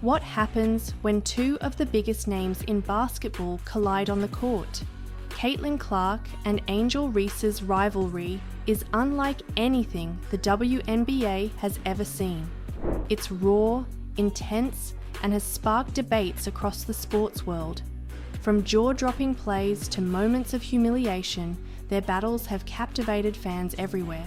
What happens when two of the biggest names in basketball collide on the court? Caitlin Clark and Angel Reese's rivalry is unlike anything the WNBA has ever seen. It's raw, intense, and has sparked debates across the sports world. From jaw-dropping plays to moments of humiliation, their battles have captivated fans everywhere.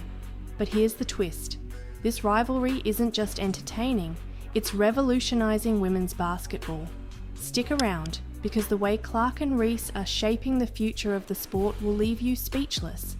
But here's the twist. This rivalry isn't just entertaining, it's revolutionizing women's basketball. Stick around, because the way Clark and Reese are shaping the future of the sport will leave you speechless.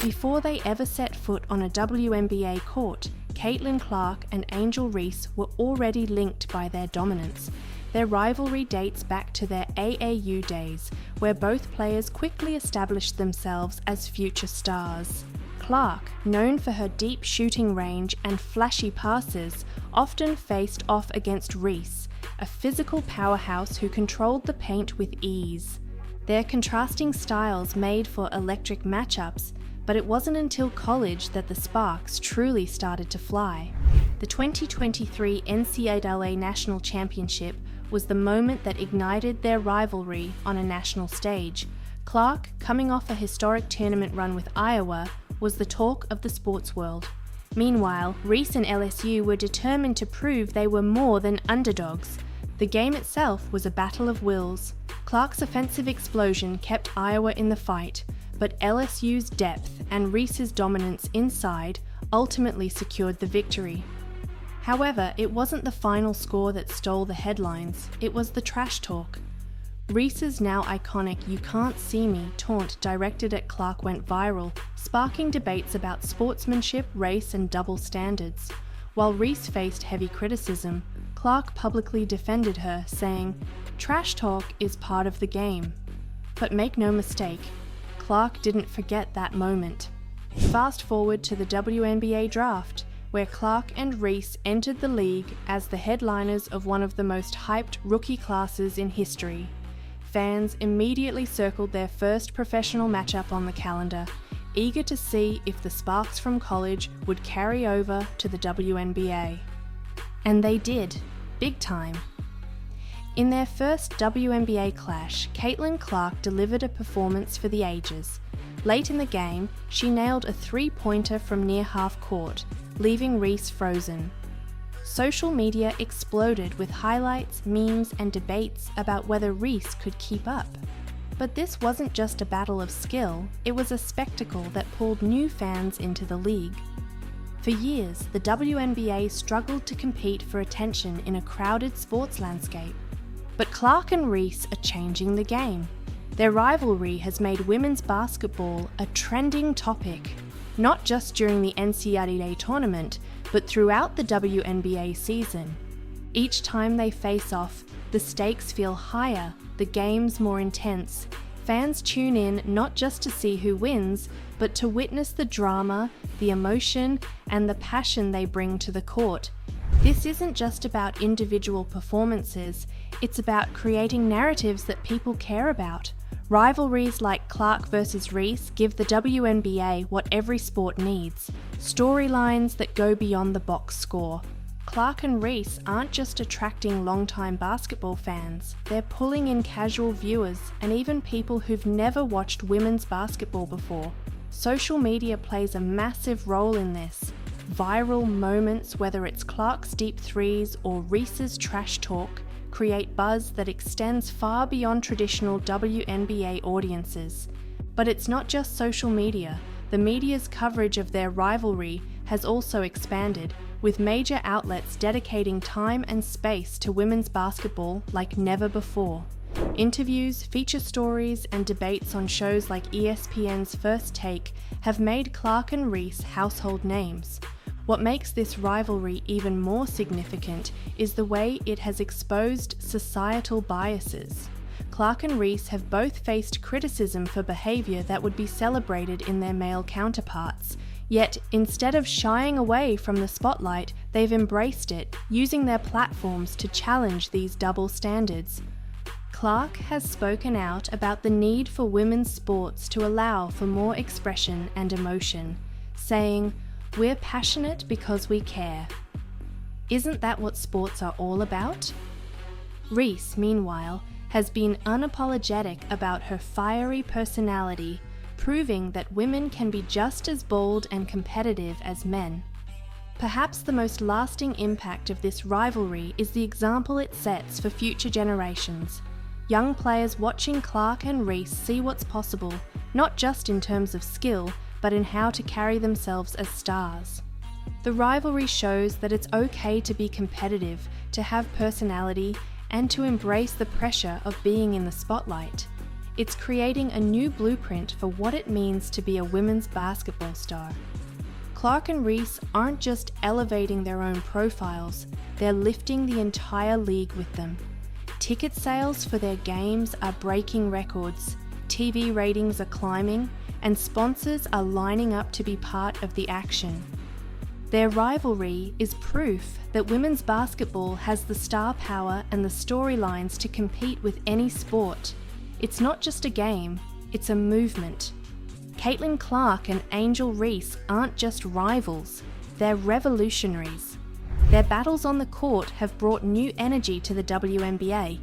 Before they ever set foot on a WNBA court, Caitlin Clark and Angel Reese were already linked by their dominance. Their rivalry dates back to their AAU days, where both players quickly established themselves as future stars. Clark, known for her deep shooting range and flashy passes, often faced off against Reese, a physical powerhouse who controlled the paint with ease. Their contrasting styles made for electric matchups, but it wasn't until college that the sparks truly started to fly. The 2023 NCAA National Championship was the moment that ignited their rivalry on a national stage. Clark, coming off a historic tournament run with Iowa, was the talk of the sports world. Meanwhile, Reese and LSU were determined to prove they were more than underdogs. The game itself was a battle of wills. Clark's offensive explosion kept Iowa in the fight, but LSU's depth and Reese's dominance inside ultimately secured the victory. However, it wasn't the final score that stole the headlines, it was the trash talk. Reese's now iconic "You Can't See Me" taunt directed at Clark went viral, sparking debates about sportsmanship, race, and double standards. While Reese faced heavy criticism, Clark publicly defended her, saying, "Trash talk is part of the game." But make no mistake, Clark didn't forget that moment. Fast forward to the WNBA draft, where Clark and Reese entered the league as the headliners of one of the most hyped rookie classes in history. Fans immediately circled their first professional matchup on the calendar, eager to see if the sparks from college would carry over to the WNBA. And they did, big time. In their first WNBA clash, Caitlin Clark delivered a performance for the ages. Late in the game, she nailed a three-pointer from near half court, leaving Reese frozen. Social media exploded with highlights, memes, and debates about whether Reese could keep up. But this wasn't just a battle of skill, it was a spectacle that pulled new fans into the league. For years, the WNBA struggled to compete for attention in a crowded sports landscape. But Clark and Reese are changing the game. Their rivalry has made women's basketball a trending topic, not just during the NCAA tournament, but throughout the WNBA season. Each time they face off, the stakes feel higher, the game's more intense. Fans tune in not just to see who wins, but to witness the drama, the emotion, and the passion they bring to the court. This isn't just about individual performances, it's about creating narratives that people care about. Rivalries like Clark versus Reese give the WNBA what every sport needs: storylines that go beyond the box score. Clark and Reese aren't just attracting longtime basketball fans, they're pulling in casual viewers and even people who've never watched women's basketball before. Social media plays a massive role in this. Viral moments, whether it's Clark's deep threes or Reese's trash talk, create buzz that extends far beyond traditional WNBA audiences. But it's not just social media. The media's coverage of their rivalry has also expanded, with major outlets dedicating time and space to women's basketball like never before. Interviews, feature stories, and debates on shows like ESPN's First Take have made Clark and Reese household names. What makes this rivalry even more significant is the way it has exposed societal biases. Clark and Reese have both faced criticism for behaviour that would be celebrated in their male counterparts. Yet, instead of shying away from the spotlight, they've embraced it, using their platforms to challenge these double standards. Clark has spoken out about the need for women's sports to allow for more expression and emotion, saying, "We're passionate because we care." Isn't that what sports are all about? Reese, meanwhile, has been unapologetic about her fiery personality, proving that women can be just as bold and competitive as men. Perhaps the most lasting impact of this rivalry is the example it sets for future generations. Young players watching Clark and Reese see what's possible, not just in terms of skill, but in how to carry themselves as stars. The rivalry shows that it's okay to be competitive, to have personality, and to embrace the pressure of being in the spotlight. It's creating a new blueprint for what it means to be a women's basketball star. Clark and Reese aren't just elevating their own profiles, they're lifting the entire league with them. Ticket sales for their games are breaking records, TV ratings are climbing, and sponsors are lining up to be part of the action. Their rivalry is proof that women's basketball has the star power and the storylines to compete with any sport. It's not just a game, it's a movement. Caitlin Clark and Angel Reese aren't just rivals, they're revolutionaries. Their battles on the court have brought new energy to the WNBA,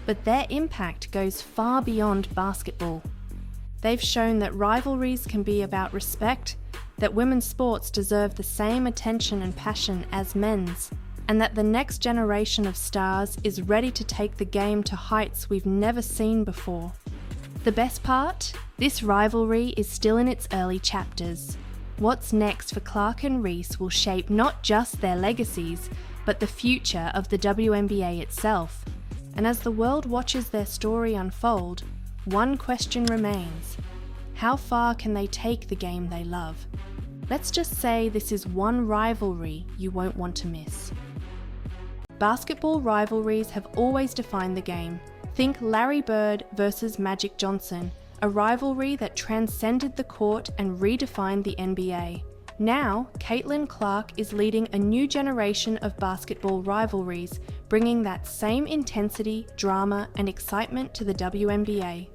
but their impact goes far beyond basketball. They've shown that rivalries can be about respect, that women's sports deserve the same attention and passion as men's, and that the next generation of stars is ready to take the game to heights we've never seen before. The best part? This rivalry is still in its early chapters. What's next for Clark and Reese will shape not just their legacies, but the future of the WNBA itself. And as the world watches their story unfold, one question remains: how far can they take the game they love? Let's just say this is one rivalry you won't want to miss. Basketball rivalries have always defined the game. Think Larry Bird versus Magic Johnson, a rivalry that transcended the court and redefined the NBA. Now, Caitlin Clark is leading a new generation of basketball rivalries, bringing that same intensity, drama, and excitement to the WNBA.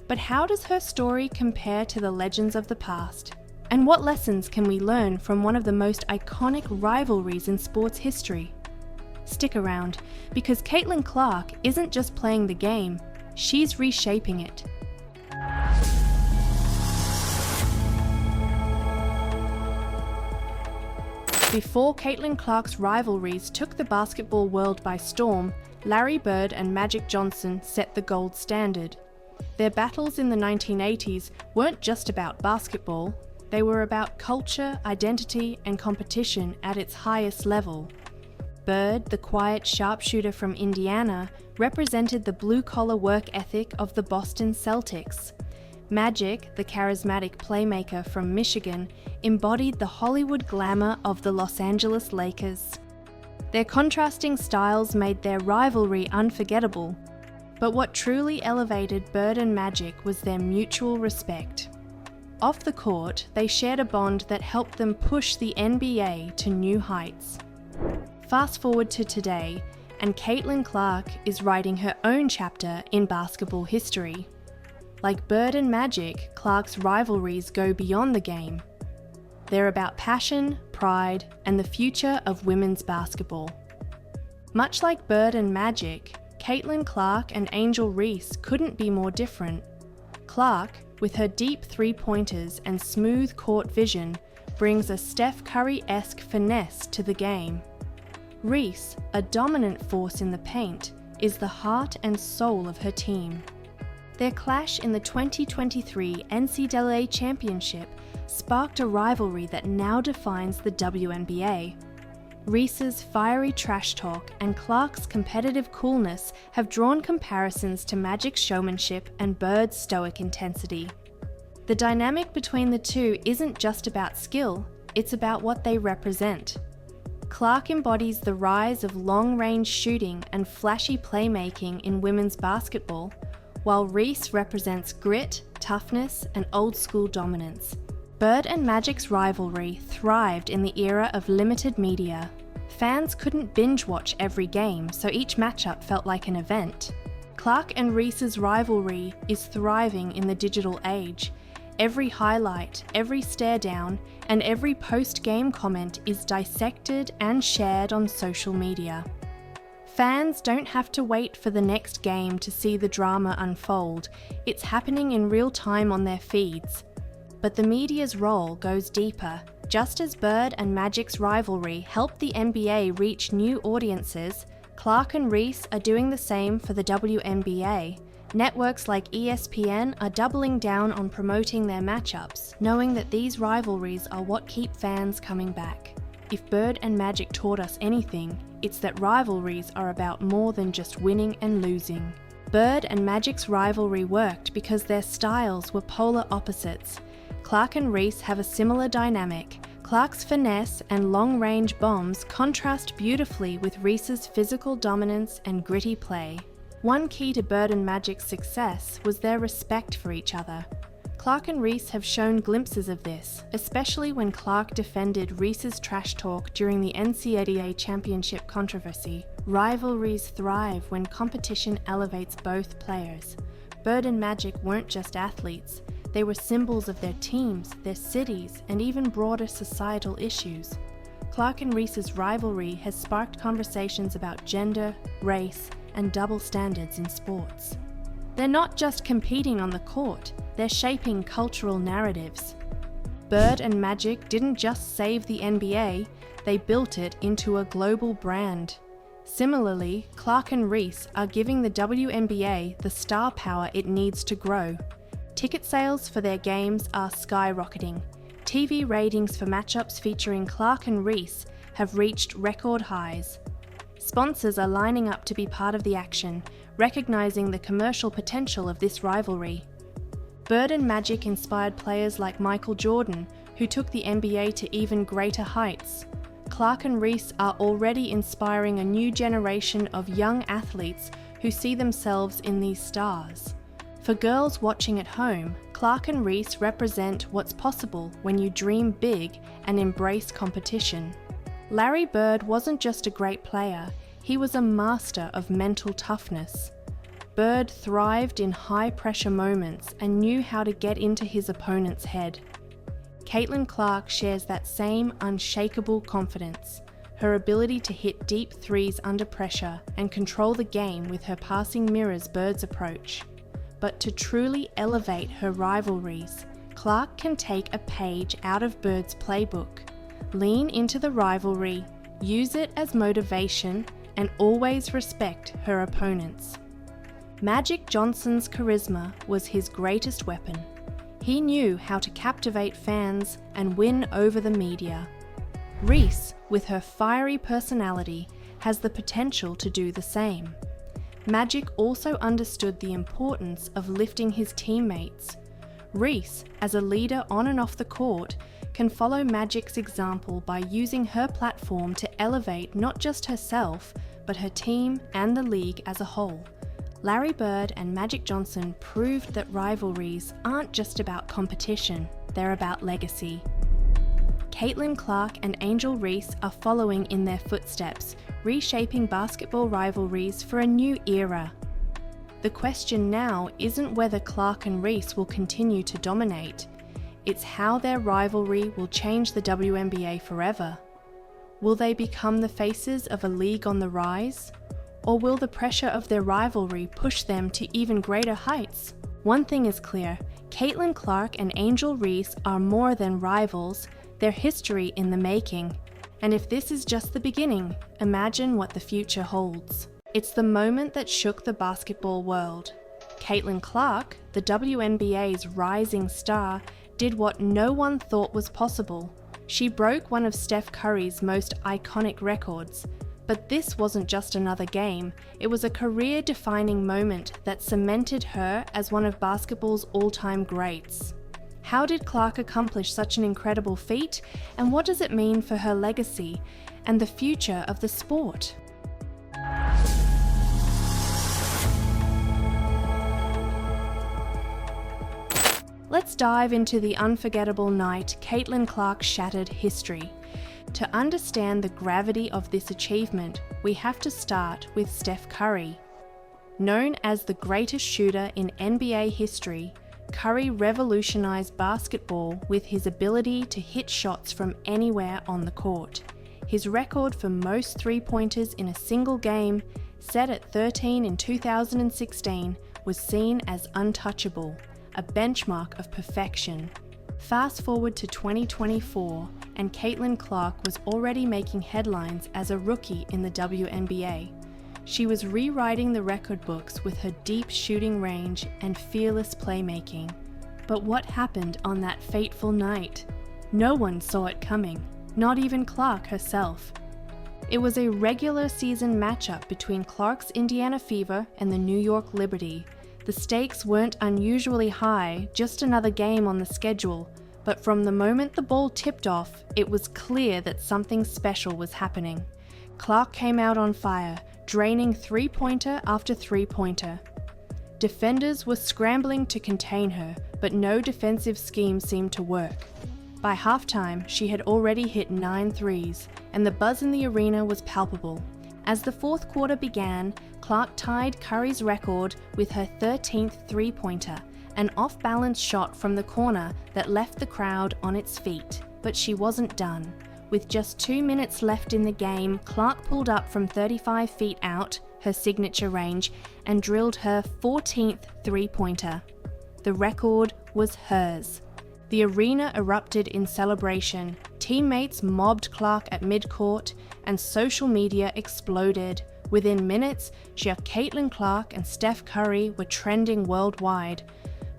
But how does her story compare to the legends of the past? And what lessons can we learn from one of the most iconic rivalries in sports history? Stick around, because Caitlin Clark isn't just playing the game, she's reshaping it. Before Caitlin Clark's rivalries took the basketball world by storm, Larry Bird and Magic Johnson set the gold standard. Their battles in the 1980s weren't just about basketball, they were about culture, identity, and competition at its highest level. Bird, the quiet sharpshooter from Indiana, represented the blue-collar work ethic of the Boston Celtics. Magic, the charismatic playmaker from Michigan, embodied the Hollywood glamour of the Los Angeles Lakers. Their contrasting styles made their rivalry unforgettable, but what truly elevated Bird and Magic was their mutual respect. Off the court, they shared a bond that helped them push the NBA to new heights. Fast forward to today, and Caitlin Clark is writing her own chapter in basketball history. Like Bird and Magic, Clark's rivalries go beyond the game. They're about passion, pride, and the future of women's basketball. Much like Bird and Magic, Caitlin Clark and Angel Reese couldn't be more different. Clark, with her deep three-pointers and smooth court vision, brings a Steph Curry-esque finesse to the game. Reese, a dominant force in the paint, is the heart and soul of her team. Their clash in the 2023 NCAA Championship sparked a rivalry that now defines the WNBA. Reese's fiery trash talk and Clark's competitive coolness have drawn comparisons to Magic's showmanship and Bird's stoic intensity. The dynamic between the two isn't just about skill, it's about what they represent. Clark embodies the rise of long-range shooting and flashy playmaking in women's basketball, while Reese represents grit, toughness, and old-school dominance. Bird and Magic's rivalry thrived in the era of limited media. Fans couldn't binge-watch every game, so each matchup felt like an event. Clark and Reese's rivalry is thriving in the digital age. Every highlight, every stare down, and every post-game comment is dissected and shared on social media. Fans don't have to wait for the next game to see the drama unfold. It's happening in real time on their feeds. But the media's role goes deeper. Just as Bird and Magic's rivalry helped the NBA reach new audiences, Clark and Reese are doing the same for the WNBA. Networks like ESPN are doubling down on promoting their matchups, knowing that these rivalries are what keep fans coming back. If Bird and Magic taught us anything, it's that rivalries are about more than just winning and losing. Bird and Magic's rivalry worked because their styles were polar opposites. Clark and Reese have a similar dynamic. Clark's finesse and long-range bombs contrast beautifully with Reese's physical dominance and gritty play. One key to Bird and Magic's success was their respect for each other. Clark and Reese have shown glimpses of this, especially when Clark defended Reese's trash talk during the NCAA championship controversy. Rivalries thrive when competition elevates both players. Bird and Magic weren't just athletes. They were symbols of their teams, their cities, and even broader societal issues. Clark and Reese's rivalry has sparked conversations about gender, race, and double standards in sports. They're not just competing on the court, they're shaping cultural narratives. Bird and Magic didn't just save the NBA, they built it into a global brand. Similarly, Clark and Reese are giving the WNBA the star power it needs to grow. Ticket sales for their games are skyrocketing. TV ratings for matchups featuring Clark and Reese have reached record highs. Sponsors are lining up to be part of the action, recognizing the commercial potential of this rivalry. Bird and Magic inspired players like Michael Jordan, who took the NBA to even greater heights. Clark and Reese are already inspiring a new generation of young athletes who see themselves in these stars. For girls watching at home, Clark and Reese represent what's possible when you dream big and embrace competition. Larry Bird wasn't just a great player, he was a master of mental toughness. Bird thrived in high-pressure moments and knew how to get into his opponent's head. Caitlin Clark shares that same unshakable confidence. Her ability to hit deep threes under pressure and control the game with her passing mirrors Bird's approach. But to truly elevate her rivalries, Clark can take a page out of Bird's playbook. Lean into the rivalry, use it as motivation, and always respect her opponents. Magic Johnson's charisma was his greatest weapon. He knew how to captivate fans and win over the media. Reese, with her fiery personality, has the potential to do the same. Magic also understood the importance of lifting his teammates. Reese, as a leader on and off the court, can follow Magic's example by using her platform to elevate not just herself, but her team and the league as a whole. Larry Bird and Magic Johnson proved that rivalries aren't just about competition, they're about legacy. Caitlin Clark and Angel Reese are following in their footsteps, reshaping basketball rivalries for a new era. The question now isn't whether Clark and Reese will continue to dominate, it's how their rivalry will change the WNBA forever. Will they become the faces of a league on the rise? Or will the pressure of their rivalry push them to even greater heights? One thing is clear, Caitlin Clark and Angel Reese are more than rivals, they're history in the making. And if this is just the beginning, imagine what the future holds. It's the moment that shook the basketball world. Caitlin Clark, the WNBA's rising star, did what no one thought was possible. She broke one of Steph Curry's most iconic records. But this wasn't just another game, it was a career-defining moment that cemented her as one of basketball's all-time greats. How did Clark accomplish such an incredible feat, and what does it mean for her legacy and the future of the sport? Let's dive into the unforgettable night Caitlin Clark shattered history. To understand the gravity of this achievement, we have to start with Steph Curry. Known as the greatest shooter in NBA history, Curry revolutionized basketball with his ability to hit shots from anywhere on the court. His record for most three-pointers in a single game, set at 13 in 2016, was seen as untouchable, a benchmark of perfection. Fast forward to 2024, and Caitlin Clark was already making headlines as a rookie in the WNBA. She was rewriting the record books with her deep shooting range and fearless playmaking. But what happened on that fateful night? No one saw it coming, not even Clark herself. It was a regular season matchup between Clark's Indiana Fever and the New York Liberty. The stakes weren't unusually high, just another game on the schedule, but from the moment the ball tipped off, it was clear that something special was happening. Clark came out on fire, draining three-pointer after three-pointer. Defenders were scrambling to contain her, but no defensive scheme seemed to work. By halftime, she had already hit 9 threes, and the buzz in the arena was palpable. As the fourth quarter began, Clark tied Curry's record with her 13th three-pointer, an off-balance shot from the corner that left the crowd on its feet. But she wasn't done. With just 2 minutes left in the game, Clark pulled up from 35 feet out, her signature range, and drilled her 14th three-pointer. The record was hers. The arena erupted in celebration, teammates mobbed Clark at midcourt, and social media exploded. Within minutes, Caitlin Clark and Steph Curry were trending worldwide.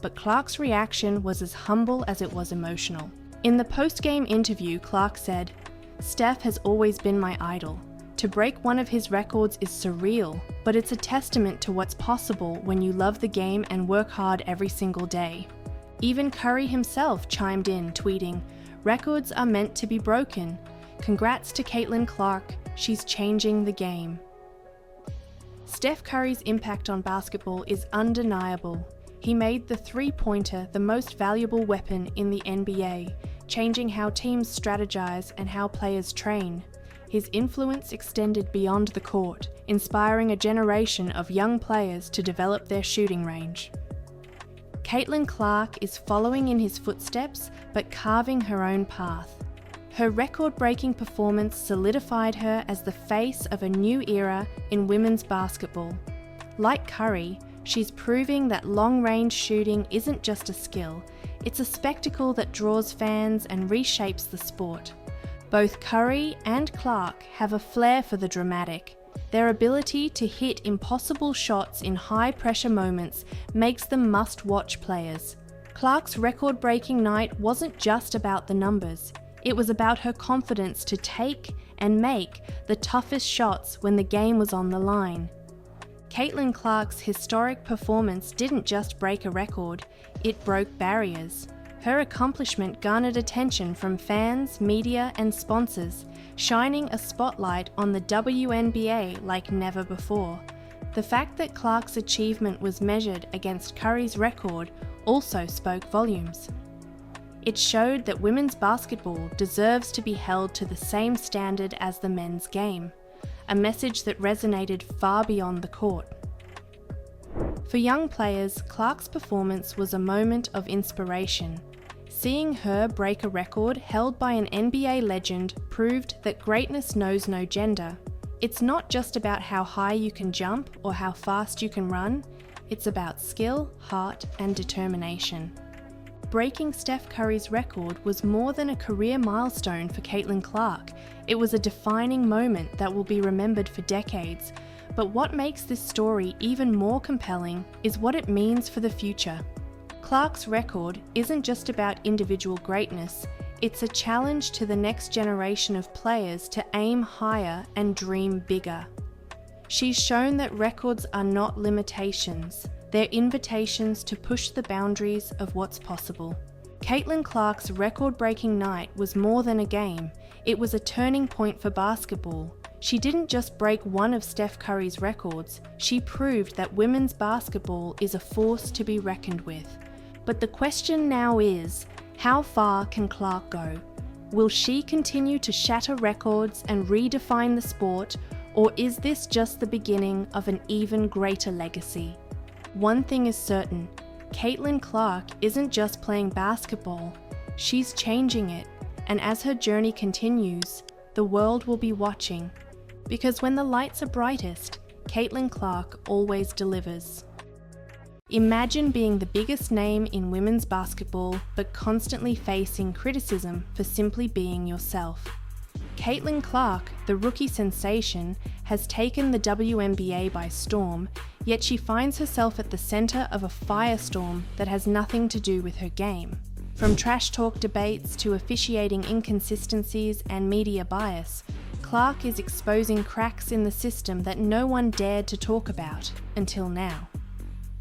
But Clark's reaction was as humble as it was emotional. In the post-game interview, Clark said, "Steph has always been my idol. To break one of his records is surreal, but it's a testament to what's possible when you love the game and work hard every single day." Even Curry himself chimed in, tweeting, "Records are meant to be broken. Congrats to Caitlin Clark, she's changing the game." Steph Curry's impact on basketball is undeniable. He made the three-pointer the most valuable weapon in the NBA, changing how teams strategize and how players train. His influence extended beyond the court, inspiring a generation of young players to develop their shooting range. Caitlin Clark is following in his footsteps, but carving her own path. Her record-breaking performance solidified her as the face of a new era in women's basketball. Like Curry, she's proving that long-range shooting isn't just a skill, it's a spectacle that draws fans and reshapes the sport. Both Curry and Clark have a flair for the dramatic. Their ability to hit impossible shots in high-pressure moments makes them must-watch players. Clark's record-breaking night wasn't just about the numbers. It was about her confidence to take and make the toughest shots when the game was on the line. Caitlin Clark's historic performance didn't just break a record, it broke barriers. Her accomplishment garnered attention from fans, media, and sponsors, shining a spotlight on the WNBA like never before. The fact that Clark's achievement was measured against Curry's record also spoke volumes. It showed that women's basketball deserves to be held to the same standard as the men's game, a message that resonated far beyond the court. For young players, Clark's performance was a moment of inspiration. Seeing her break a record held by an NBA legend proved that greatness knows no gender. It's not just about how high you can jump or how fast you can run, it's about skill, heart, and determination. Breaking Steph Curry's record was more than a career milestone for Caitlin Clark. It was a defining moment that will be remembered for decades. But what makes this story even more compelling is what it means for the future. Clark's record isn't just about individual greatness, it's a challenge to the next generation of players to aim higher and dream bigger. She's shown that records are not limitations, they're invitations to push the boundaries of what's possible. Caitlin Clark's record-breaking night was more than a game, it was a turning point for basketball. She didn't just break one of Steph Curry's records, she proved that women's basketball is a force to be reckoned with. But the question now is, how far can Clark go? Will she continue to shatter records and redefine the sport, or is this just the beginning of an even greater legacy? One thing is certain, Caitlin Clark isn't just playing basketball, she's changing it, and as her journey continues, the world will be watching. Because when the lights are brightest, Caitlin Clark always delivers. Imagine being the biggest name in women's basketball, but constantly facing criticism for simply being yourself. Caitlin Clark, the rookie sensation, has taken the WNBA by storm, yet she finds herself at the center of a firestorm that has nothing to do with her game. From trash talk debates to officiating inconsistencies and media bias, Clark is exposing cracks in the system that no one dared to talk about until now.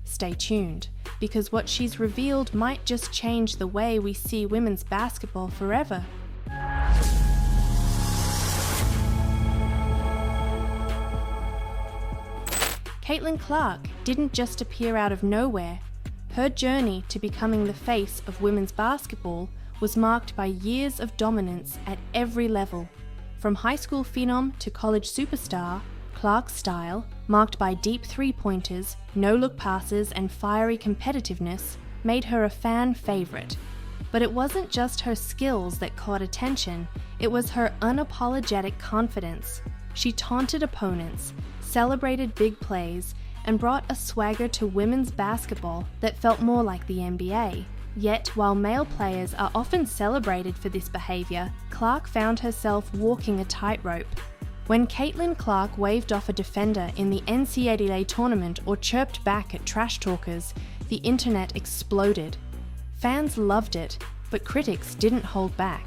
Stay tuned, because what she's revealed might just change the way we see women's basketball forever. Caitlin Clark didn't just appear out of nowhere. Her journey to becoming the face of women's basketball was marked by years of dominance at every level. From high school phenom to college superstar, Clark's style, marked by deep three-pointers, no-look passes and fiery competitiveness, made her a fan favorite. But it wasn't just her skills that caught attention, it was her unapologetic confidence. She taunted opponents, celebrated big plays, and brought a swagger to women's basketball that felt more like the NBA. Yet, while male players are often celebrated for this behavior, Clark found herself walking a tightrope. When Caitlin Clark waved off a defender in the NCAA tournament or chirped back at trash talkers, the internet exploded. Fans loved it, but critics didn't hold back.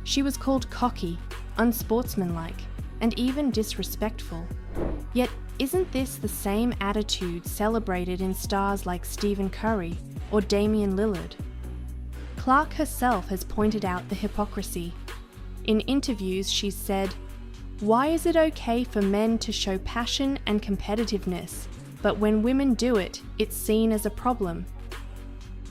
She was called cocky, unsportsmanlike, and even disrespectful. Yet, isn't this the same attitude celebrated in stars like Stephen Curry or Damian Lillard? Clark herself has pointed out the hypocrisy. In interviews, she's said, "Why is it okay for men to show passion and competitiveness, but when women do it, it's seen as a problem?"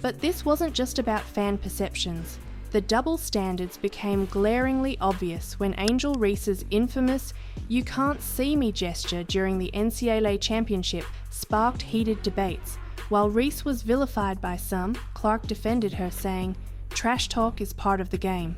But this wasn't just about fan perceptions. The double standards became glaringly obvious when Angel Reese's infamous "you can't see me" gesture during the NCAA championship sparked heated debates. While Reese was vilified by some, Clark defended her, saying, "Trash talk is part of the game."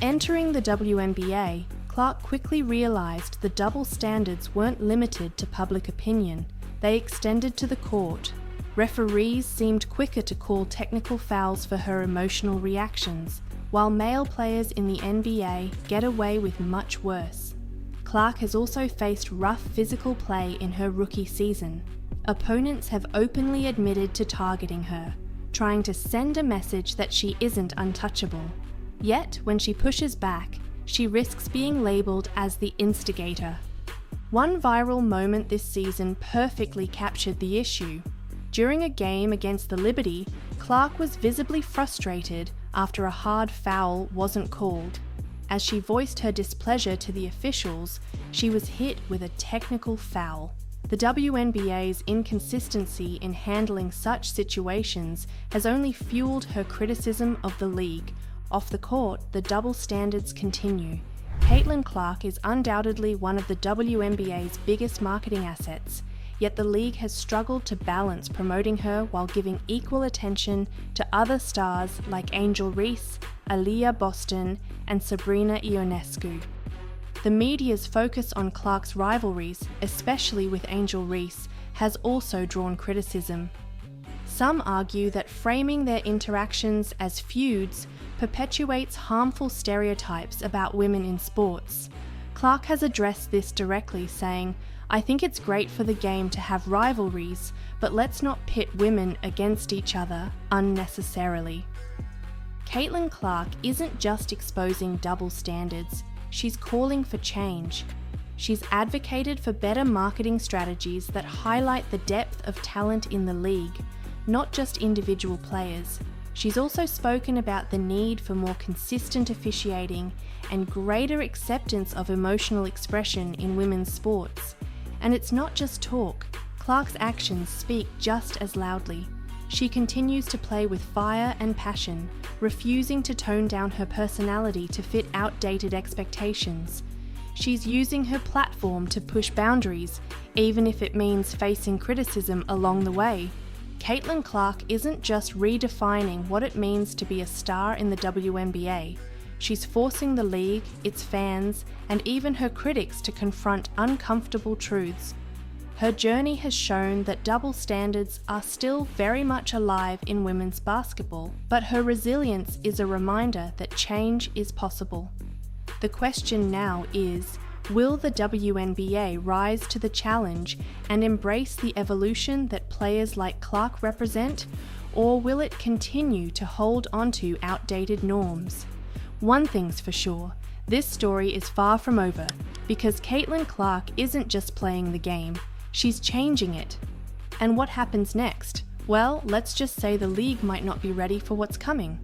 Entering the WNBA, Clark quickly realized the double standards weren't limited to public opinion. They extended to the court. Referees seemed quicker to call technical fouls for her emotional reactions, while male players in the NBA get away with much worse. Clark has also faced rough physical play in her rookie season. Opponents have openly admitted to targeting her, trying to send a message that she isn't untouchable. Yet, when she pushes back, she risks being labeled as the instigator. One viral moment this season perfectly captured the issue. During a game against the Liberty, Clark was visibly frustrated after a hard foul wasn't called. As she voiced her displeasure to the officials, she was hit with a technical foul. The WNBA's inconsistency in handling such situations has only fueled her criticism of the league. Off the court, the double standards continue. Caitlin Clark is undoubtedly one of the WNBA's biggest marketing assets, yet the league has struggled to balance promoting her while giving equal attention to other stars like Angel Reese, Aaliyah Boston, and Sabrina Ionescu. The media's focus on Clark's rivalries, especially with Angel Reese, has also drawn criticism. Some argue that framing their interactions as feuds perpetuates harmful stereotypes about women in sports. Clark has addressed this directly, saying, "I think it's great for the game to have rivalries, but let's not pit women against each other unnecessarily." Caitlin Clark isn't just exposing double standards, she's calling for change. She's advocated for better marketing strategies that highlight the depth of talent in the league, not just individual players. She's also spoken about the need for more consistent officiating and greater acceptance of emotional expression in women's sports. And it's not just talk. Clark's actions speak just as loudly. She continues to play with fire and passion, refusing to tone down her personality to fit outdated expectations. She's using her platform to push boundaries, even if it means facing criticism along the way. Caitlin Clark isn't just redefining what it means to be a star in the WNBA. She's forcing the league, its fans, and even her critics to confront uncomfortable truths. Her journey has shown that double standards are still very much alive in women's basketball, but her resilience is a reminder that change is possible. The question now is, will the WNBA rise to the challenge and embrace the evolution that players like Clark represent, or will it continue to hold onto outdated norms? One thing's for sure, this story is far from over, because Caitlin Clark isn't just playing the game, she's changing it. And what happens next? Well, let's just say the league might not be ready for what's coming.